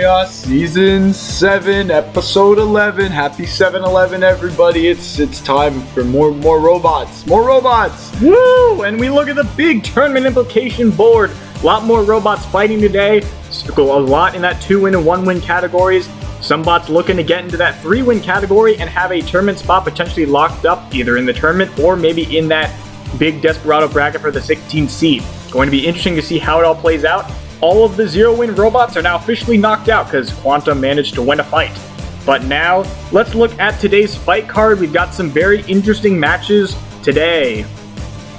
Khaos Season 7, Episode 11. Happy 7-11, everybody. It's time for more robots. More robots! Woo! And we look at the big tournament implication board. A lot more robots fighting today. A lot in that 2-win and 1-win categories. Some bots looking to get into that 3-win category and have a tournament spot potentially locked up either in the tournament or maybe in that big Desperado bracket for the 16th seed. Going to be interesting to see how it all plays out. All of the 0-win robots are now officially knocked out because Quantum managed to win a fight. But now, let's look at today's fight card. We've got some very interesting matches today.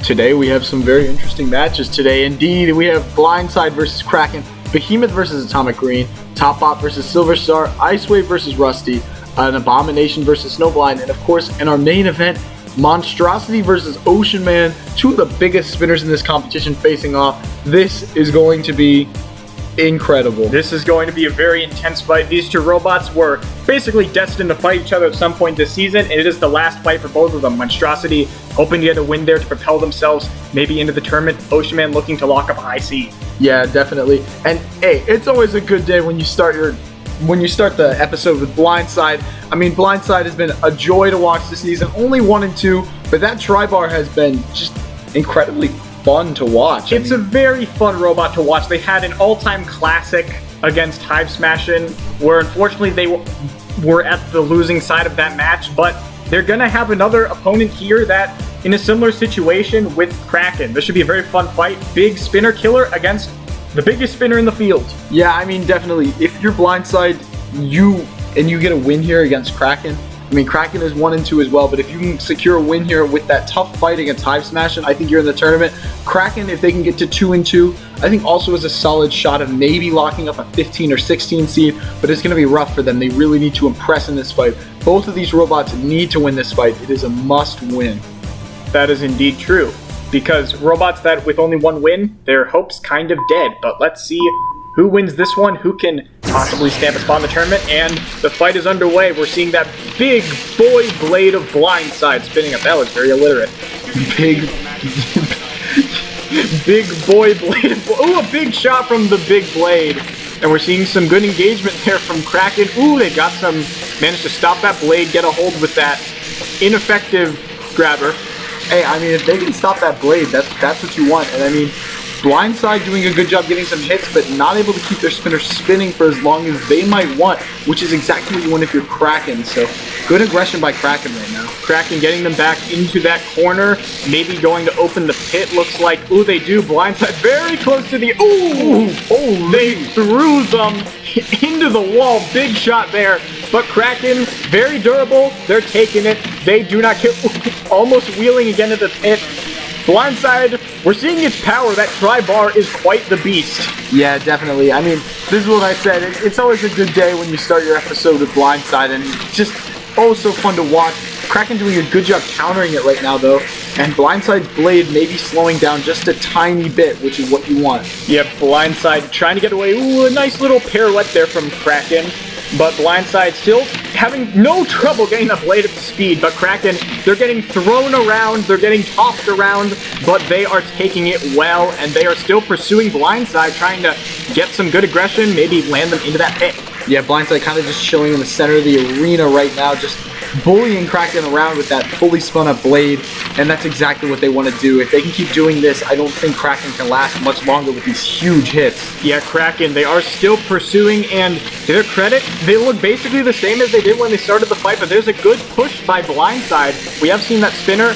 Today we have some very interesting matches today. Indeed, we have Blindside versus Kraken, Behemoth versus Atomic Green, Topbot versus Silver Star, Ice Wave versus Rusty, an Abomination versus Snowblind, and of course, in our main event, Monstrosity versus Ocean Man, two of the biggest spinners in this competition facing off. This is going to be incredible. This is going to be a very intense fight. These two robots were basically destined to fight each other at some point this season, and it is the last fight for both of them. Monstrosity hoping to get a win there to propel themselves maybe into the tournament. Ocean Man looking to lock up a high seed. Yeah, definitely. And hey, it's always a good day when you start the episode with Blindside. I mean, Blindside has been a joy to watch this season. Only 1 and 2, but that tri-bar has been just incredibly fun to watch. It's a very fun robot to watch. They had an all-time classic against Hive Smashin', where unfortunately they were at the losing side of that match, but they're gonna have another opponent here that in a similar situation with Kraken. This should be a very fun fight. Big spinner killer against the biggest spinner in the field. Yeah, I mean, definitely. If you're Blindside, you get a win here against Kraken. I mean, Kraken is 1 and 2 as well, but if you can secure a win here with that tough fight against Hive Smashin', I think you're in the tournament. Kraken, if they can get to 2 and 2, I think also has a solid shot of maybe locking up a 15 or 16 seed, but it's going to be rough for them. They really need to impress in this fight. Both of these robots need to win this fight. It is a must win. That is indeed true. Because robots that with only 1 win, their hope's kind of dead. But let's see who wins this one, who can possibly stamp a spot in the tournament, and the fight is underway. We're seeing that big boy blade of Blindside spinning up. That was very illiterate. Big boy blade. Ooh, a big shot from the big blade. And we're seeing some good engagement there from Kraken. Ooh, they managed to stop that blade, get a hold with that ineffective grabber. Hey, I mean, if they can stop that blade, that's what you want. And I mean, Blindside doing a good job getting some hits, but not able to keep their spinner spinning for as long as they might want, which is exactly what you want if you're Kraken. So, good aggression by Kraken right now. Kraken getting them back into that corner, maybe going to open the pit, looks like. Ooh, they do. Blindside very close to the... Ooh! Oh, they threw them into the wall. Big shot there. But Kraken, very durable. They're taking it. They do not kill. Almost wheeling again to the pit. Blindside, we're seeing its power. That tri-bar is quite the beast. Yeah, definitely. I mean, this is what I said. It's always a good day when you start your episode with Blindside, and just so fun to watch. Kraken doing a good job countering it right now, though. And Blindside's blade may be slowing down just a tiny bit, which is what you want. Yep, Blindside trying to get away. Ooh, a nice little pirouette there from Kraken. But Blindside still having no trouble getting that blade up to speed. But Kraken, they're getting thrown around, they're getting tossed around, but they are taking it well, and they are still pursuing Blindside, trying to get some good aggression, maybe land them into that pit. Yeah, Blindside kind of just chilling in the center of the arena right now, just bullying Kraken around with that fully spun up blade, and that's exactly what they want to do. If they can keep doing this, I don't think Kraken can last much longer with these huge hits. Yeah, Kraken, they are still pursuing, and to their credit, they look basically the same as they did when they started the fight, but there's a good push by Blindside. We have seen that spinner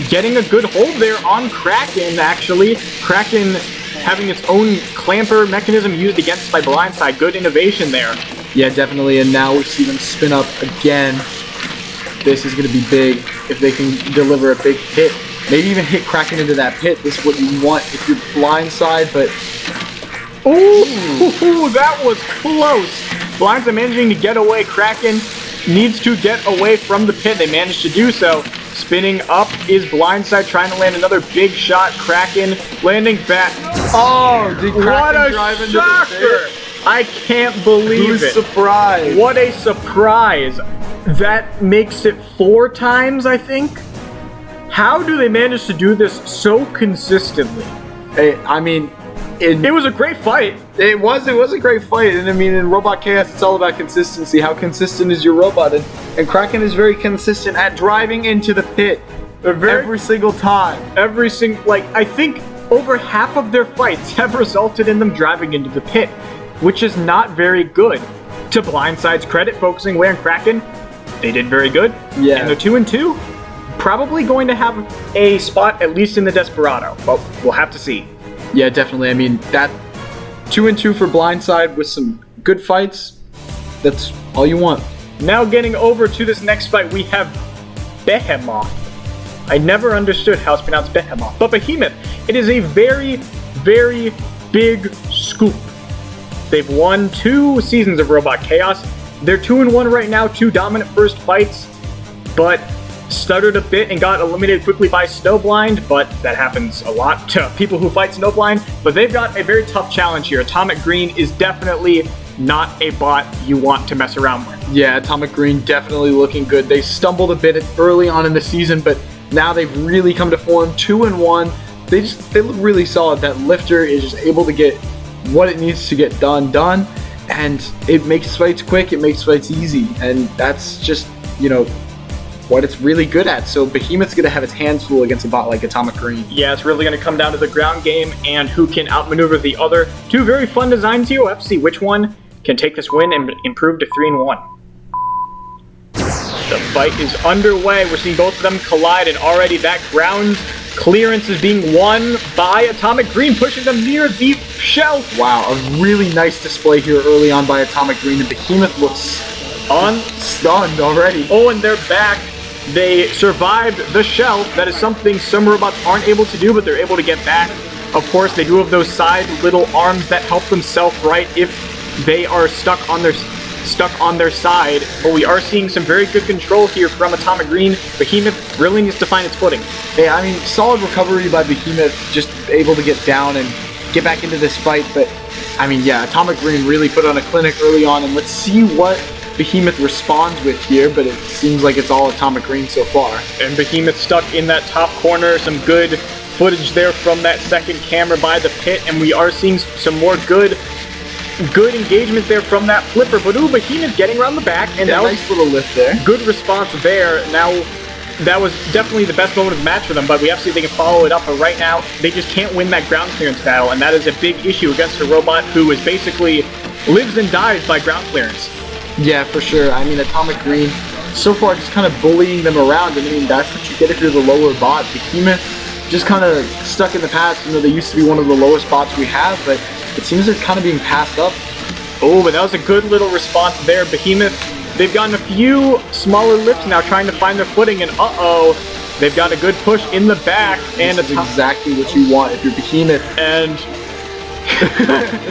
getting a good hold there on Kraken, actually. Kraken having its own clamper mechanism used against by Blindside. Good innovation there. Yeah, definitely, and now we see them spin up again. This is going to be big if they can deliver a big hit. Maybe even hit Kraken into that pit. This is what you want if you're Blindside, but... Ooh, that was close. Blindside managing to get away. Kraken needs to get away from the pit. They managed to do so. Spinning up is Blindside, trying to land another big shot. Kraken landing back. Oh, did Kraken drive into the pit? I can't believe it. Surprised. What a surprise. That makes it 4 times, I think. How do they manage to do this so consistently? Hey, I mean, And It was a great fight. it was a great fight, and I mean, in Robot Chaos, it's all about consistency. How consistent is your robot? And Kraken is very consistent at driving into the pit every single time. I think over half of their fights have resulted in them driving into the pit, which is not very good. To Blindside's credit, focusing away on Kraken, they did very good. Yeah. And they're 2-2. Probably going to have a spot at least in the Desperado, but we'll have to see. Yeah, definitely. I mean, that 2-2 for Blindside with some good fights. That's all you want. Now getting over to this next fight, we have Behemoth. I never understood how it's pronounced Behemoth, but Behemoth. It is a very, very big scoop. They've won 2 seasons of Robot Chaos. They're 2-1 right now, 2 dominant first fights, but stuttered a bit and got eliminated quickly by Snowblind, but that happens a lot to people who fight Snowblind. But they've got a very tough challenge here. Atomic Green is definitely not a bot you want to mess around with. Yeah, Atomic Green definitely looking good. They stumbled a bit early on in the season, but now they've really come to form. 2-1. They look really solid. That lifter is just able to get what it needs to get done, and it makes fights quick, it makes fights easy, and that's just, what it's really good at. So Behemoth's going to have its hands full against a bot like Atomic Green. Yeah, it's really going to come down to the ground game and who can outmaneuver the other. 2 very fun designs here. We'll have to see which one can take this win and improve to 3-1. The fight is underway. We're seeing both of them collide, and already that ground clearance is being won by Atomic Green, pushing them near the shelf. Wow, a really nice display here early on by Atomic Green. The Behemoth looks stunned already. Oh, and they're back. They survived the shelf. That is something some robots aren't able to do, but they're able to get back. Of course, they do have those side little arms that help them self-right if they are stuck on their side. But we are seeing some very good control here from Atomic Green. Behemoth really needs to find its footing. Yeah, I mean, solid recovery by Behemoth, just able to get down and get back into this fight. But, I mean, yeah, Atomic Green really put on a clinic early on, and let's see what Behemoth responds with here, but it seems like it's all Atomic Green so far. And Behemoth stuck in that top corner. Some good footage there from that second camera by the pit, and we are seeing some more good engagement there from that flipper. But ooh, Behemoth getting around the back, and Yeah, that was nice little lift there. good response there. Now, that was definitely the best moment of the match for them, but we have to see if they can follow it up. But right now, they just can't win that ground clearance battle, and that is a big issue against a robot who is basically lives and dies by ground clearance. Yeah, for sure. I mean, Atomic Green, so far just kind of bullying them around. I mean, that's what you get if you're the lower bot. Behemoth just kind of stuck in the past. They used to be one of the lowest bots we have, but it seems they're kind of being passed up. Oh, but that was a good little response there. Behemoth, they've gotten a few smaller lifts now trying to find their footing, and they've got a good push in the back. And This is exactly what you want if you're Behemoth. And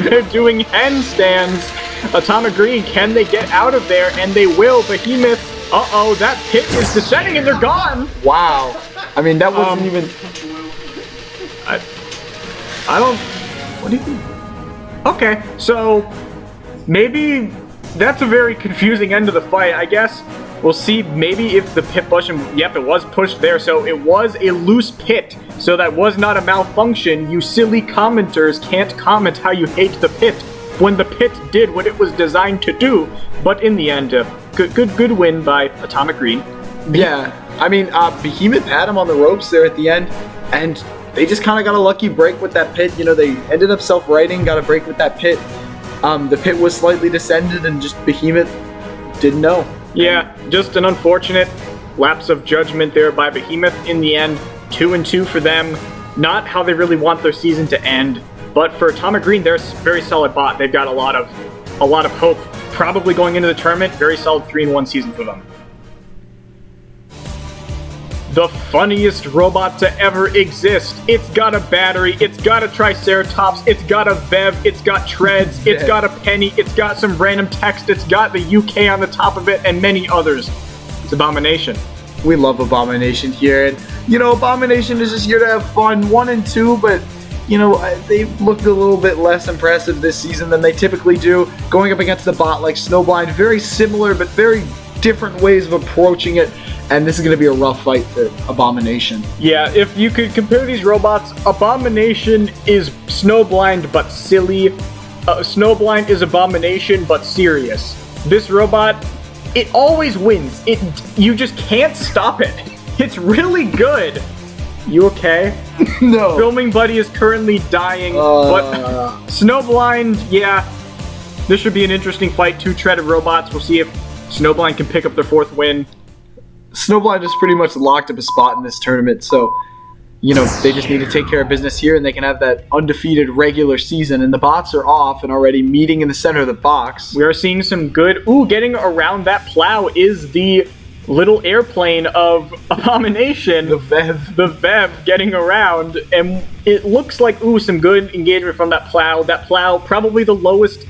they're doing handstands. Atomic Green, can they get out of there? And they will. Behemoth, that pit is descending and they're gone. Wow. I mean, that wasn't even... I don't... What do you think? Okay, so maybe that's a very confusing end to the fight. I guess we'll see maybe if the pit push... Yep, it was pushed there, so it was a loose pit. So that was not a malfunction. You silly commenters can't comment how you hate the pit when the pit did what it was designed to do. But in the end, good win by Atomic Green. Yeah, I mean, Behemoth had him on the ropes there at the end, and they just kind of got a lucky break with that pit. They ended up self-righting, got a break with that pit. The pit was slightly descended, and just Behemoth didn't know. Yeah, just an unfortunate lapse of judgment there by Behemoth. In the end, 2-2 for them. Not how they really want their season to end. But for Atomic Green, they're a very solid bot. They've got a lot of hope. Probably going into the tournament, very solid 3-1 season for them. The funniest robot to ever exist. It's got a battery, it's got a Triceratops, it's got a Vev, it's got treads, it's got a penny, it's got some random text, it's got the UK on the top of it, and many others. It's Abomination. We love Abomination here, and Abomination is just here to have fun. 1 and 2, but they've looked a little bit less impressive this season than they typically do. Going up against the bot like Snowblind, very similar but very different ways of approaching it. and this is going to be a rough fight for Abomination. Yeah, if you could compare these robots, Abomination is Snowblind but silly. Snowblind is Abomination but serious. This robot, it always wins. You just can't stop it. It's really good. You okay? No. Filming buddy is currently dying, but Snowblind, yeah, this should be an interesting fight. Two treaded robots. We'll see if Snowblind can pick up their 4th win. Snowblind has pretty much locked up a spot in this tournament, so, you know, they just need to take care of business here, and they can have that undefeated regular season, and the bots are off and already meeting in the center of the box. We are seeing some good... Ooh, getting around that plow is the little airplane of Abomination. The Vev. The Vev getting around, and it looks like, ooh, some good engagement from that plow. That plow, probably the lowest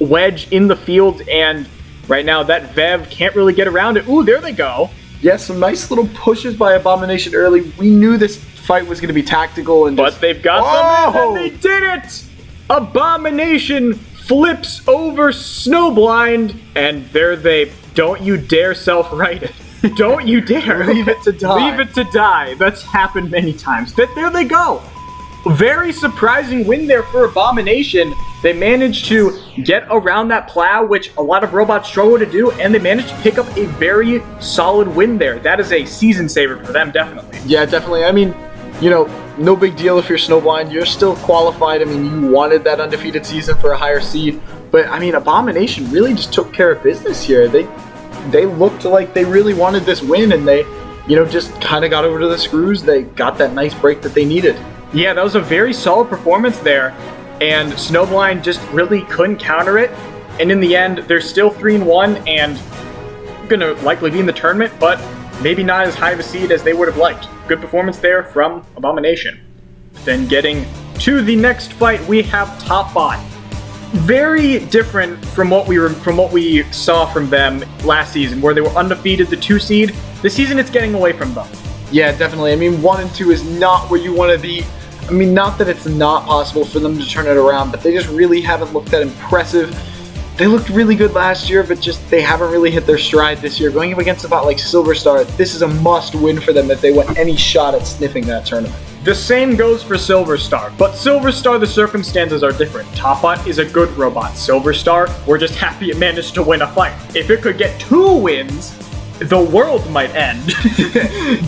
wedge in the field, and right now that Vev can't really get around it. Ooh, there they go. Yeah, some nice little pushes by Abomination early. We knew this fight was going to be tactical, and but they've got them, and they did it! Abomination flips over Snowblind, and there they... Don't you dare self-right it. Don't you dare. Leave it to die. Leave it to die. That's happened many times. There they go. Very surprising win there for Abomination. They managed to get around that plow, which a lot of robots struggle to do, and they managed to pick up a very solid win there. That is a season saver for them, definitely. Yeah, definitely. I mean, you know, no big deal if you're Snowblind. You're still qualified. I mean, you wanted that undefeated season for a higher seed. But, I mean, Abomination really just took care of business here. They looked like they really wanted this win, and they, you know, just kind of got over to the screws. They got that nice break that they needed. Yeah, that was a very solid performance there, and Snowblind just really couldn't counter it. And in the end, they're still 3-1 and gonna likely be in the tournament, but maybe not as high of a seed as they would have liked. Good performance there from Abomination. Then getting to the next fight, we have Topbot. Very different from what we saw from them last season, where they were undefeated, the 2 seed. This season, it's getting away from them. Yeah, definitely. I mean, 1 and 2 is not where you want to be. I mean, not that it's not possible for them to turn it around, but they just really haven't looked that impressive. They looked really good last year, but just they haven't really hit their stride this year. Going up against a bot like Silver Star, this is a must-win for them if they want any shot at sniffing that tournament. The same goes for Silver Star, but Silver Star, the circumstances are different. Topbot is a good robot. Silver Star, we're just happy it managed to win a fight. If it could get 2 wins, the world might end.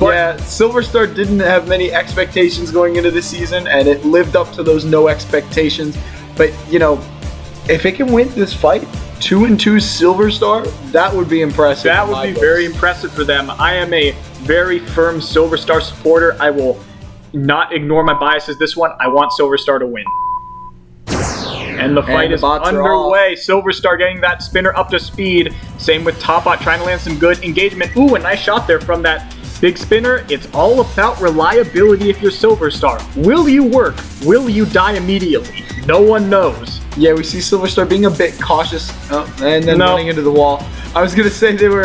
But yeah, Silver Star didn't have many expectations going into the season, and it lived up to those no expectations. But, you know, if it can win this fight, 2-2 Silver Star, that would be impressive. That would be very impressive for them. I am a very firm Silver Star supporter. I will not ignore my biases this one. I want Silver Star to win. And the fight is underway. Silver Star getting that spinner up to speed. Same with Topbot trying to land some good engagement. Ooh, a nice shot there from that big spinner. It's all about reliability if you're Silver Star. Will you work? Will you die immediately? No one knows. Yeah, we see Silver Star being a bit cautious and then running into the wall. I was going to say they were,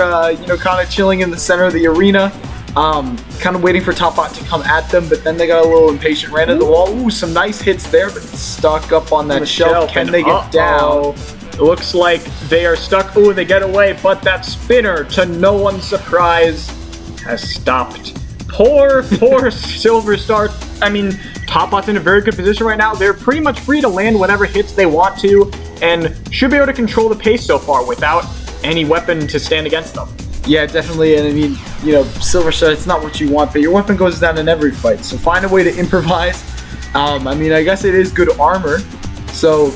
kind of chilling in the center of the arena. Kind of waiting for Topbot to come at them, but then they got a little impatient, ran into the wall. Ooh, some nice hits there, but stuck up on that shelf. Can they get down? It looks like they are stuck. Ooh, they get away, but that spinner, to no one's surprise, has stopped. Poor Silver Star. I mean, Topbot's in a very good position right now. They're pretty much free to land whatever hits they want to, and should be able to control the pace so far without any weapon to stand against them. Yeah, definitely, and I mean, you know, Silver Star, it's not what you want, but your weapon goes down in every fight, so find a way to improvise. I mean, I guess it is good armor, so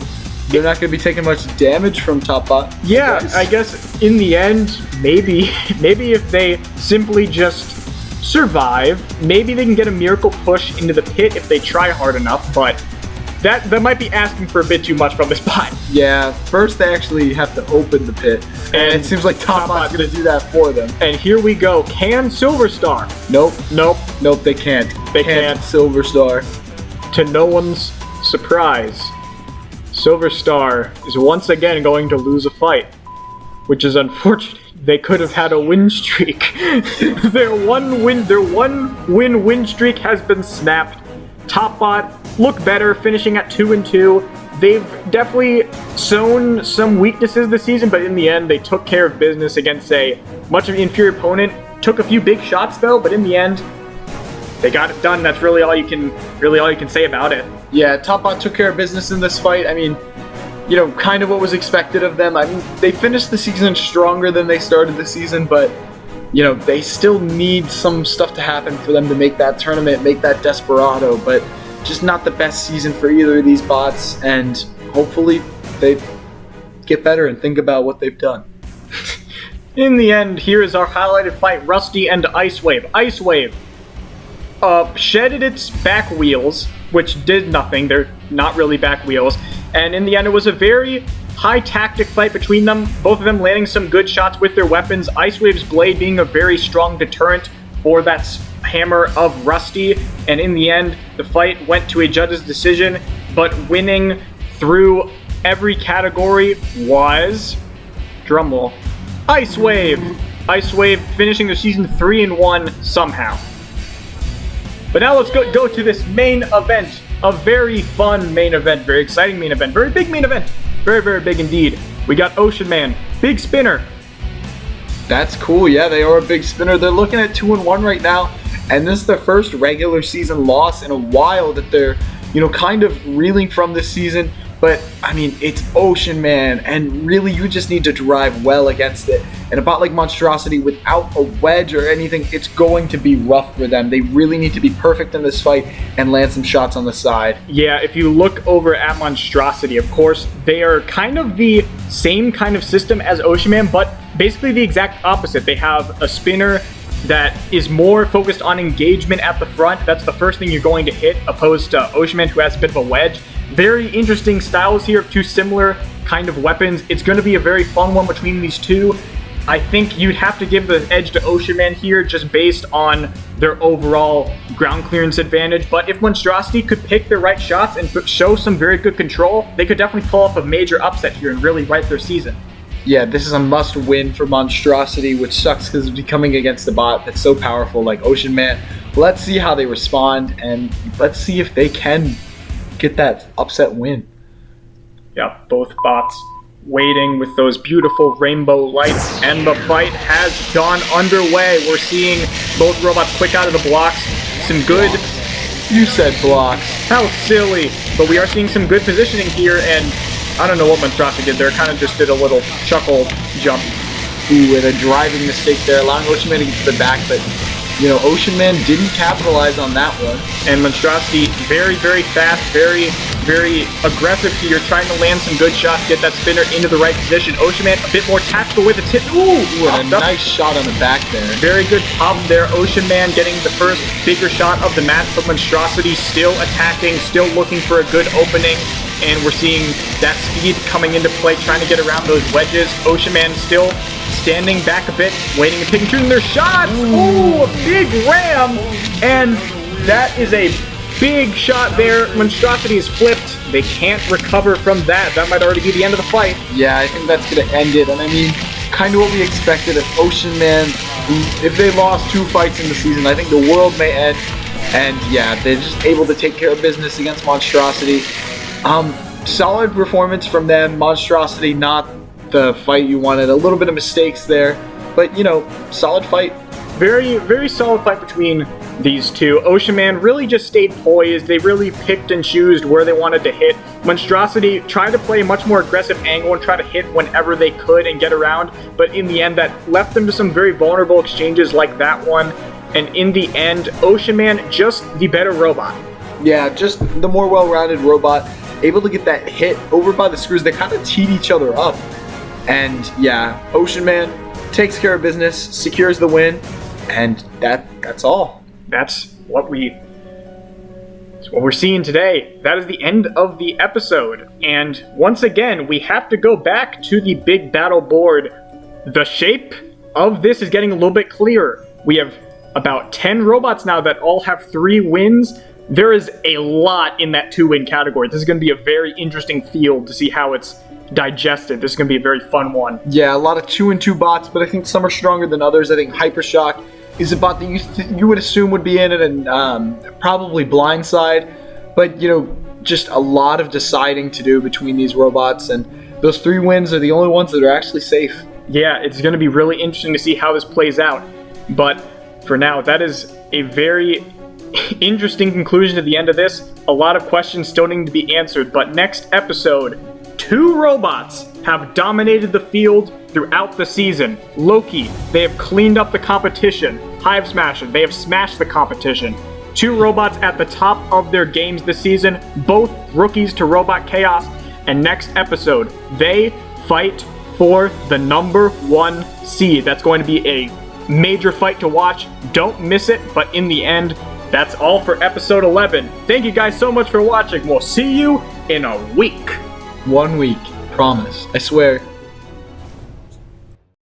they're not going to be taking much damage from Topbot. Yeah, I guess in the end, maybe if they simply just survive, maybe they can get a miracle push into the pit if they try hard enough, but that might be asking for a bit too much from this bot. Yeah, first they actually have to open the pit, and it seems like Topbot's going to do that for them. And here we go. Can Silver Star? Nope, they can't. They can't. Silver Star. To no one's surprise, Silver Star is once again going to lose a fight, which is unfortunate. They could have had a win streak. Their one win streak has been snapped. Topbot look better, finishing at 2-2. They've definitely shown some weaknesses this season, but in the end, they took care of business against a much of an inferior opponent. took a few big shots though, but in the end, they got it done. That's really all you can say about it. Yeah, Topbot took care of business in this fight. I mean, you know, kind of what was expected of them. I mean, they finished the season stronger than they started the season, but, you know, they still need some stuff to happen for them to make that tournament, make that Desperado, but just not the best season for either of these bots, and hopefully they get better and think about what they've done. In the end, here is our highlighted fight, Rusty and Ice Wave. Ice Wave shedded its back wheels, which did nothing. They're not really back wheels. And in the end, it was a very high tactic fight between them, both of them landing some good shots with their weapons. Ice Wave's blade being a very strong deterrent for that hammer of Rusty. And in the end, the fight went to a judge's decision, but winning through every category was, drumroll, Ice Wave. Ice Wave finishing the season 3-1 somehow. But now let's go to this main event. A very fun main event, very exciting main event, very big main event. Very, very big indeed. We got Ocean Man, big spinner. That's cool, yeah, they are a big spinner. They're looking at 2-1 right now, and this is their first regular season loss in a while that they're, you know, kind of reeling from this season. But, I mean, it's Ocean Man, and really you just need to drive well against it. And a bot like Monstrosity, without a wedge or anything, it's going to be rough for them. They really need to be perfect in this fight and land some shots on the side. Yeah, if you look over at Monstrosity, of course, they are kind of the same kind of system as Ocean Man, but basically the exact opposite. They have a spinner that is more focused on engagement at the front. That's the first thing you're going to hit, opposed to Ocean Man, who has a bit of a wedge. Very interesting styles here of two similar kind of weapons. It's going to be a very fun one between these two. I think you'd have to give the edge to Ocean Man here just based on their overall ground clearance advantage. But if Monstrosity could pick their right shots and show some very good control, they could definitely pull off a major upset here and really right their season. Yeah, this is a must-win for Monstrosity, which sucks because it's coming against a bot that's so powerful like Ocean Man. Let's see how they respond, and let's see if they can get that upset win. Yeah, both bots waiting with those beautiful rainbow lights, and the fight has gone underway. We're seeing both robots quick out of the blocks. Some good... You said blocks. How silly. But we are seeing some good positioning here, and I don't know what Monstrosity did there. Kind of just did a little chuckle jump. Ooh, and a driving mistake there, allowing Ocean Man to get to the back, but, you know, Ocean Man didn't capitalize on that one. And Monstrosity, very, very fast, very, very aggressive here, trying to land some good shots, get that spinner into the right position. Ocean Man a bit more tactical with its hits. Ooh, and a nice shot on the back there. Very good pop there. Ocean Man getting the first bigger shot of the match, but Monstrosity still attacking, still looking for a good opening. And we're seeing that speed coming into play, trying to get around those wedges. Ocean Man still standing back a bit, waiting and picking, shooting their shots. Ooh, a big ram. And that is a big shot there. Monstrosity is flipped. They can't recover from that. That might already be the end of the fight. Yeah, I think that's going to end it. And I mean, kind of what we expected of Ocean Man. If they lost 2 fights in the season, I think the world may end. And yeah, they're just able to take care of business against Monstrosity. Solid performance from them. Monstrosity, not the fight you wanted. A little bit of mistakes there, but you know, solid fight. Very, very solid fight between these two. Ocean Man really just stayed poised. They really picked and chose where they wanted to hit. Monstrosity tried to play a much more aggressive angle and try to hit whenever they could and get around, but in the end that left them to some very vulnerable exchanges like that one. And in the end, Ocean Man just the better robot. Yeah, just the more well-rounded robot, able to get that hit over by the screws. They kind of teed each other up. And yeah, Ocean Man takes care of business, secures the win, and that's all. That's what we're seeing today. That is the end of the episode. And once again, we have to go back to the big battle board. The shape of this is getting a little bit clearer. We have about 10 robots now that all have 3 wins. There is a lot in that 2-win category. This is going to be a very interesting field to see how it's digested. This is going to be a very fun one. Yeah, a lot of 2-and-2 bots, but I think some are stronger than others. I think Hypershock is a bot that you would assume would be in it, and probably Blindside. But, you know, just a lot of deciding to do between these robots, and those 3 wins are the only ones that are actually safe. Yeah, it's going to be really interesting to see how this plays out. But for now, that is a very interesting conclusion to the end of this. A lot of questions still need to be answered, but next episode, 2 robots have dominated the field throughout the season. Loki, they have cleaned up the competition. Hive Smasher, they have smashed the competition. 2 robots at the top of their games this season, both rookies to Robot Khaos. And next episode, they fight for the number 1 seed. That's going to be a major fight to watch. Don't miss it, but in the end, that's all for episode 11. Thank you guys so much for watching. We'll see you in a week. 1 week, promise. I swear.